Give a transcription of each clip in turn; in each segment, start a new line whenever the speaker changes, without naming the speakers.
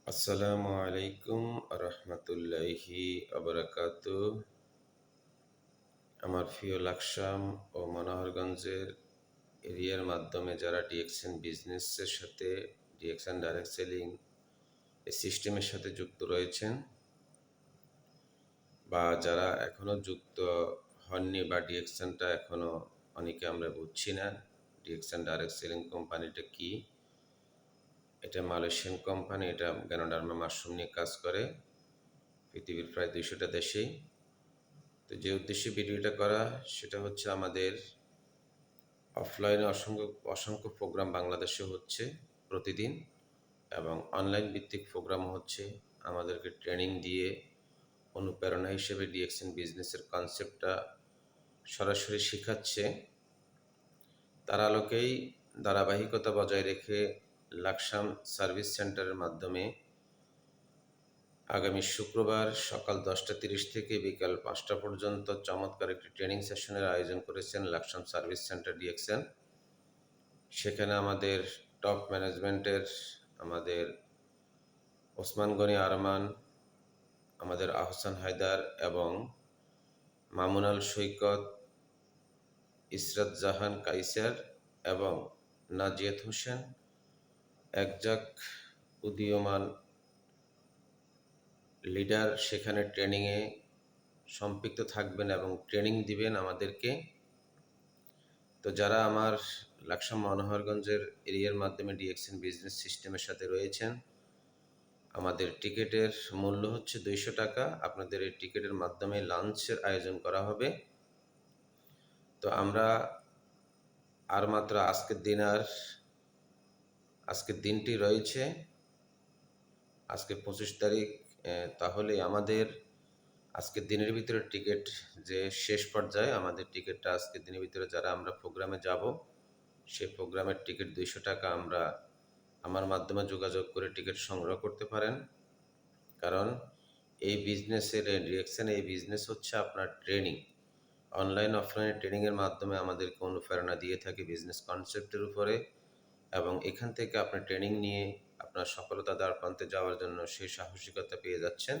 আসসালামু আলাইকুম রহমতুল্লাহি আবরাকাতু। আমার প্রিয় লাকসাম ও মনোহরগঞ্জের এরিয়ার মাধ্যমে যারা ডিএক্সএন বিজনেসের সাথে ডিএক্সএন ডাইরেক্ট সেলিং এই সিস্টেমের সাথে যুক্ত রয়েছেন বা যারা এখনও যুক্ত হননি বা ডিএক্সএনটা এখনও অনেকে আমরা বুঝছি না ডিএক্সএন ডাইরেক্ট সেলিং কোম্পানিটা কি। এটা মালয়েশিয়ান কোম্পানি, এটা গ্যানোডার্মা মাশরুম নিয়ে কাজ করে পৃথিবীর প্রায় 200টা দেশেই। তো যে উদ্দেশ্যে ভিডিওটা করা সেটা হচ্ছে আমাদের অফলাইনে অসংখ্য অসংখ্য প্রোগ্রাম বাংলাদেশে হচ্ছে প্রতিদিন, এবং অনলাইন ভিত্তিক প্রোগ্রামও হচ্ছে। আমাদেরকে ট্রেনিং দিয়ে অনুপ্রেরণা হিসেবে ডিএক্সএন বিজনেসের কনসেপ্টটা সরাসরি শেখাচ্ছে। তার আলোকেই ধারাবাহিকতা বজায় রেখে লাকসাম সার্ভিস সেন্টারের মাধ্যমে আগামী শুক্রবার সকাল 10টা 30 থেকে বিকাল 5টা পর্যন্ত চমৎকার একটি ট্রেনিং সেশনের আয়োজন করেছেন লাকসাম সার্ভিস সেন্টার ডিএক্সএন। সেখানে আমাদের টপ ম্যানেজমেন্টের আমাদের ওসমান গনি আরমান, আমাদের আহসান হায়দার এবং মামুনাল সৈকত, ইসরাত জাহান কাইসার এবং নাজিয়াত হোসেন একজাক উদীয়মান লিডার সেখানে ট্রেনিংয়ে সম্পৃক্ত থাকবেন এবং ট্রেনিং দিবেন আমাদেরকে। তো যারা আমার লাকসাম মনোহরগঞ্জের এরিয়ার মাধ্যমে ডিএক্সএন বিজনেস সিস্টেমের সাথে রয়েছেন, আমাদের টিকিটের মূল্য হচ্ছে 200 টাকা। আপনাদের এই টিকিটের মাধ্যমে লাঞ্চের আয়োজন করা হবে। তো আমরা আর মাত্র আজকের দিনটি রয়েছে, আজকে 25 তারিখ। তাহলে আমাদের আজকের দিনের ভিতরে টিকিট যে শেষ পর্যায়ে, আমাদের টিকিটটা আজকের দিনের ভিতরে যারা আমরা প্রোগ্রামে যাব সেই প্রোগ্রামের টিকিট 200 টাকা আমরা আমার মাধ্যমে যোগাযোগ করে টিকিট সংগ্রহ করতে পারেন। কারণ এই বিজনেসের ডিরেকশন, এই বিজনেস হচ্ছে আপনার ট্রেনিং, অনলাইন অফলাইন ট্রেনিংয়ের মাধ্যমে আমাদেরকে অনুপ্রেরণা দিয়ে থাকে বিজনেস কনসেপ্টের উপরে, এবং এখান থেকে আপনি ট্রেনিং নিয়ে আপনার সফলতা দ্বার প্রান্তে যাওয়ার জন্য সেই সাহসিকতা পেয়ে যাচ্ছেন।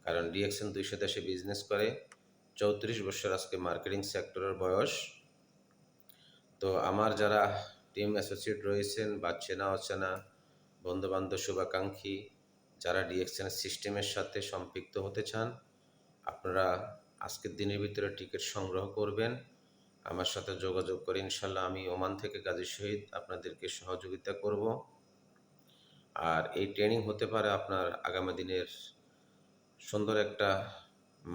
কারণ ডিএক্সএন 200 দেশে বিজনেস করে, 34 বছর আজকে মার্কেটিং সেক্টরের বয়স। তো আমার যারা টিম অ্যাসোসিয়েট রয়েছেন বা চেনা অচেনা বন্ধুবান্ধব শুভাকাঙ্ক্ষী যারা ডিএক্সএন সিস্টেমের সাথে সম্পৃক্ত হতে চান, আপনারা আজকের দিনের ভিতরে টিকিট সংগ্রহ করবেন, আমার সাথে যোগাযোগ করে ইনশাল্লাহ আমি ওমান থেকে গাজীর সহিত আপনাদেরকে সহযোগিতা করব। আর এই ট্রেনিং হতে পারে আপনার আগামী দিনের সুন্দর একটা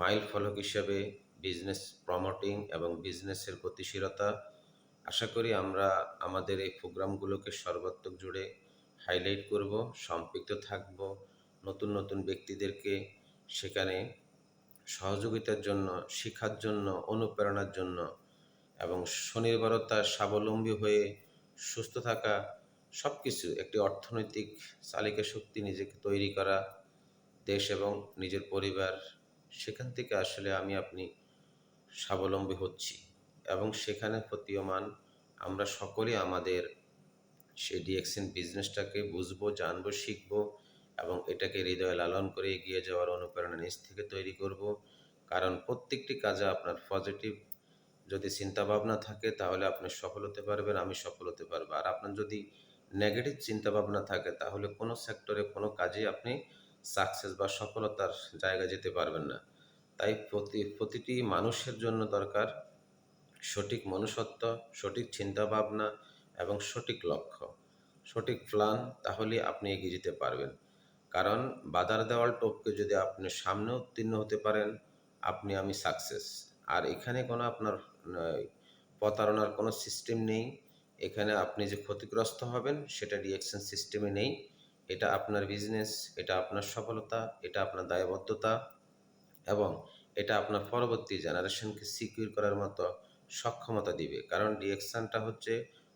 মাইল ফলক হিসেবে বিজনেস প্রমোটিং এবং বিজনেসের গতিশীলতা। আশা করি আমরা আমাদের এই প্রোগ্রামগুলোকে সর্বাত্মক জুড়ে হাইলাইট করব, সম্পৃক্ত থাকব, নতুন নতুন ব্যক্তিদেরকে সেখানে সহযোগিতার জন্য, শিক্ষার জন্য, অনুপ্রেরণার জন্য এবং স্বনির্ভরতা, স্বাবলম্বী হয়ে সুস্থ থাকা, সব কিছু একটি অর্থনৈতিক চালিকা শক্তি নিজেকে তৈরি করা, দেশ এবং নিজের পরিবার, সেখান থেকে আসলে আমি আপনি স্বাবলম্বী হচ্ছি। এবং সেখানে প্রতীয়মান আমরা সকলেই আমাদের সেই ডিএক্সএন বিজনেসটাকে বুঝবো, জানবো, শিখবো এবং এটাকে হৃদয়ে লালন করে এগিয়ে যাওয়ার অনুপ্রেরণা নিজ থেকে তৈরি করব। কারণ প্রত্যেকটি কাজে আপনার পজিটিভ যদি চিন্তাভাবনা থাকে তাহলে আপনি সফল হতে পারবেন, আমি সফল হতে পারবো। আর আপনার যদি নেগেটিভ চিন্তাভাবনা থাকে তাহলে কোনো সেক্টরে কোনো কাজেই আপনি সাকসেস বা সফলতার জায়গায় যেতে পারবেন না। তাই প্রতিটি মানুষের জন্য দরকার সঠিক মনুষ্যত্ব, সঠিক চিন্তাভাবনা এবং সঠিক লক্ষ্য, সঠিক প্ল্যান। তাহলে আপনি এগিয়ে যেতে পারবেন। কারণ বাধার দেওয়াল টপকে যদি আপনি সামনে উত্তীর্ণ হতে পারেন, আপনি আমি সাকসেস। আর এখানে কোনো আপনার প্রতারণার কোনো সিস্টেম নেই। এখানে আপনি যে ক্ষতিগ্রস্ত হবেন সেটা ডিএক্সএন সিস্টেমে নেই। এটা আপনার বিজনেস, এটা আপনার সফলতা, এটা আপনার দায়বদ্ধতা এবং এটা আপনার পরবর্তী জেনারেশনকে সিকিউর করার মতো সক্ষমতা দিবে। কারণ ডিএক্সএনটা হচ্ছে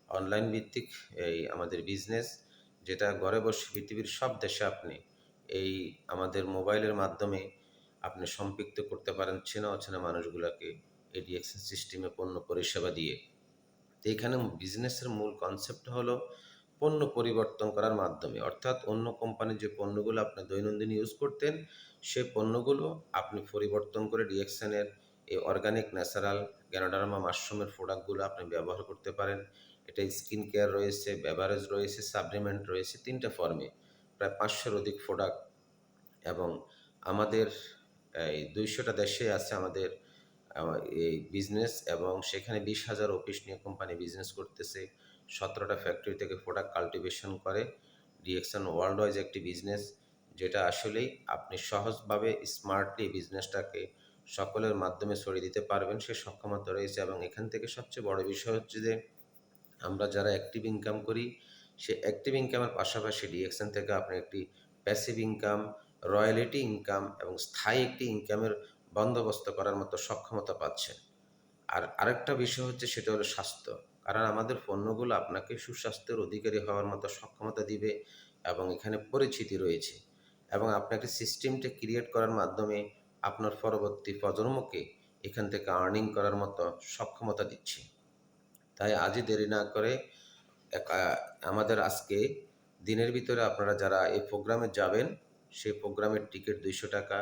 অনলাইন ভিত্তিক এই আমাদের বিজনেস, যেটা ঘরে বসে পৃথিবীর সব দেশে আপনি এই আমাদের মোবাইলের মাধ্যমে আপনি সম্পৃক্ত করতে পারেন চেনা অচেনা মানুষগুলোকে এই ডিএক্সএন সিস্টেমে পণ্য পরিষেবা দিয়ে। তো এখানে বিজনেসের মূল কনসেপ্ট হলো পণ্য পরিবর্তন করার মাধ্যমে, অর্থাৎ অন্য কোম্পানির যে পণ্যগুলো আপনি দৈনন্দিন ইউজ করতেন সে পণ্যগুলো আপনি পরিবর্তন করে ডিএক্সএনের এই অর্গানিক ন্যাচারাল গ্যানোডার্মা মাশরুমের প্রোডাক্টগুলো আপনি ব্যবহার করতে পারেন। এটা স্কিন কেয়ার রয়েছে, বেভারেজ রয়েছে, সাপ্লিমেন্ট রয়েছে, 3টা ফর্মে প্রায় 500-র অধিক প্রোডাক্ট। এবং আমাদের এই 200টা দেশে আছে আমাদের এই বিজনেস, এবং সেখানে 20,000 অফিস নিয়ে কোম্পানি বিজনেস করতেছে। 17টা ফ্যাক্টরি থেকে প্রোডাক্ট কাল্টিভেশন করে। ডিএক্সএন ওয়ার্ল্ড ওয়াইজ একটি বিজনেস, যেটা আসলেই আপনি সহজভাবে স্মার্টলি বিজনেসটাকে সকলের মাধ্যমে ছড়িয়ে দিতে পারবেন সে সক্ষমতা রয়েছে। এবং এখান থেকে সবচেয়ে বড় বিষয় হচ্ছে যে আমরা যারা অ্যাক্টিভ ইনকাম করি সে অ্যাক্টিভ ইনকামের পাশাপাশি ডিএক্সএন থেকে আপনি একটি প্যাসিভ ইনকাম, রয়্যালিটি ইনকাম এবং স্থায়ী একটি ইনকামের বন্দোবস্ত করার মতো সক্ষমতা পাচ্ছেন। আর আরেকটা বিষয় হচ্ছে সেটা হলো স্বাস্থ্য, কারণ আমাদের পণ্যগুলো আপনাকে সুস্বাস্থ্যের অধিকারী হওয়ার মতো সক্ষমতা দিবে এবং এখানে পরিচিতি রয়েছে। এবং আপনি একটা সিস্টেমটা ক্রিয়েট করার মাধ্যমে আপনার পরবর্তী প্রজন্মকে এখান থেকে আর্নিং করার মতো সক্ষমতা দিচ্ছে। তাই আজই দেরি না করে আমাদের আজকে দিনের ভিতরে আপনারা যারা এই প্রোগ্রামে যাবেন সেই প্রোগ্রামের টিকিট 200 টাকা,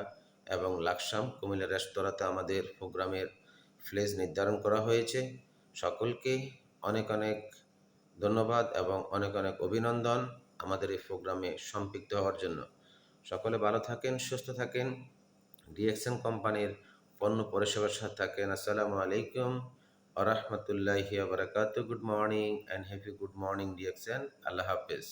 এবং লাকসাম কুমিল্লা রেস্তোরাঁতে আমাদের প্রোগ্রামের প্লেস নির্ধারণ করা হয়েছে। সকলকে অনেক অনেক ধন্যবাদ এবং অনেক অনেক অভিনন্দন আমাদের এই প্রোগ্রামে সম্পৃক্ত হওয়ার জন্য। সকলে ভালো থাকেন, সুস্থ থাকেন, ডিএক্সএন কোম্পানির পণ্য পরিষেবার সাথে থাকেন। আসসালামু আলাইকুম ওয়া রাহমাতুল্লাহি ওয়া বারাকাতুহু। Good morning and happy good morning DXN. আল্লাহ হাফেজ।